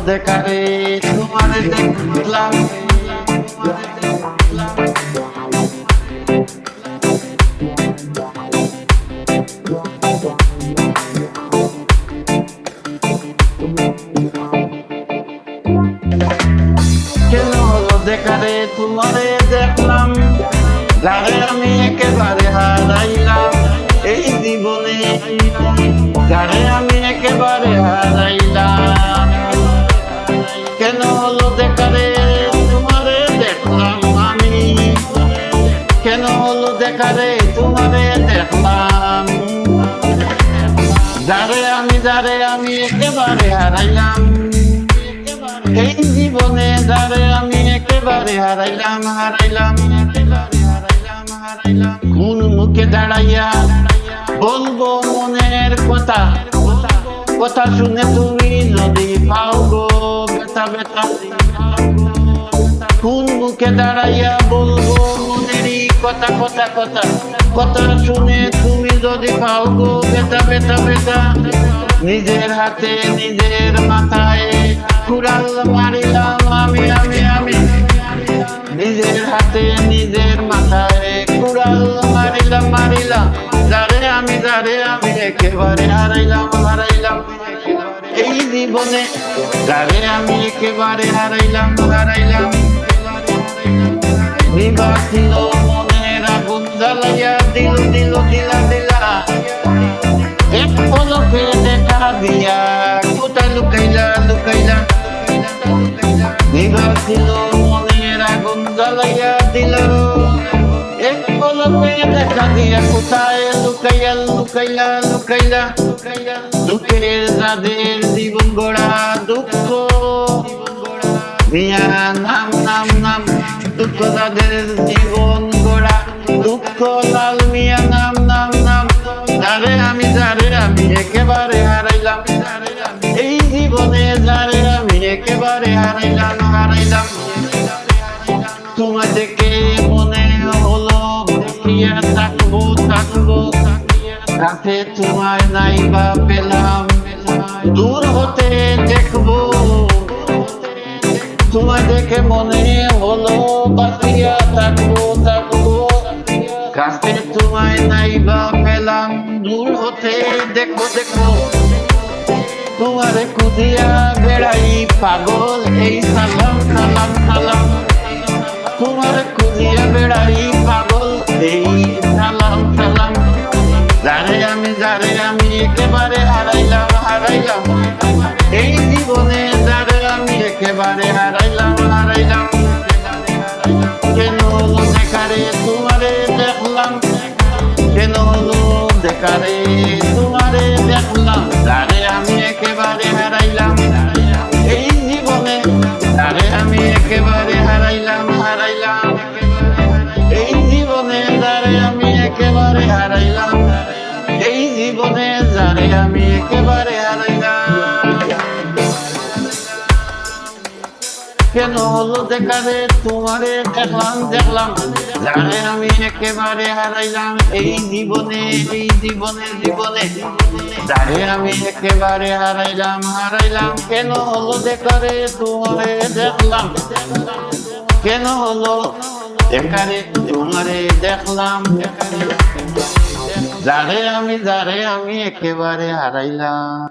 দেখারে তোমারে দেখলাম কেন হলো দেখারে তোমারে দেখলাম যারে আমি একেবারে হারাইলাম এই জীবনে যারে আমি একেবারে হারাইলাম কেন হলো দেখারে তোমারে দেখলাম আমি কেন হলো দেখারে তোমারে দেখলাম যারে আমি একেবারে হারাইলাম এই জীবনে যারে আমি একেবারে হারাইলাম কোন মুখে দাঁড়াইয়া বলবো মনের কথা শুনে তুমি যদি পাও গো ব্যথা ব্যথা কোন মুখে দাঁড়াইয়া বলবো মনেরই কথা শুনে তুমি যদি পাও গো ব্যথা ব্যথা নিজের হাতে নিজের মাথায় কুড়াল মারিলাম আমি নিজের হাতে নিজের মাথায় কুড়াল মারিলাম যারে আমি একেবারে হারাইলাম এই জীবনে যারে আমি একেবারে হারাইলাম নিবাসিল মনের আগুন জ্বালাইয়া দিলা এক পলকে দেখা দিয়া কোথায় লুকাইলা নিবাসিল মনের আগুন জ্বালাইয়া দিল এক পলকে দেখা দিয়া কোথায় লুকাইলা দুঃখের যাদের জীবন গড়া দুঃখ মিয়া নাম দুঃখ যাদের জীবন গড়া দুঃখ লাল মিয়া নাম যারে আমি একেবারে হারাইলাম এই জীবনে যারে আমি একেবারে হারাইলাম তোমার দেখে মনে হলো দেখিয়া থাকবো কাছে তোমায় নাই বা পেলাম দূর হতে দেখবো তোমায় দেখে মনে হলো বাঁচিয়া থাকবো কাছে তোমায় নাই বা পেলাম দূর হতে দেখবো তোমারে খুঁজিয়া বেড়াই পাগল এই সালাম তোমারে খুঁজিয়া বেড়াই পাগল এই সালাম যারে আমি একেবারে হারাইলাম এই জীবনে যারে আমি একেবারে হারাইলাম কেন হলো দেখারে তোমারে দেখলাম কেন হলো দেখারে তোমারে দেখলাম যারে আমি একেবারে হারাইলাম এই জীবনে যারে আমি একেবারে হারাইলাম এই জীবনে যারে আমি একেবারে হারাইলাম এই জীবনে যারে আমি একেবারে হারাইলাম কেন হলো দেখারে তোমারে দেখলাম যারে আমি একেবারে হারাইলাম এই জীবনে যারে আমি একেবারে হারাইলাম কেন হলো দেখারে তোমারে দেখলাম কেন হলো দেখারে তোমারে দেখলাম যারে আমি একেবারে হারাইলাম।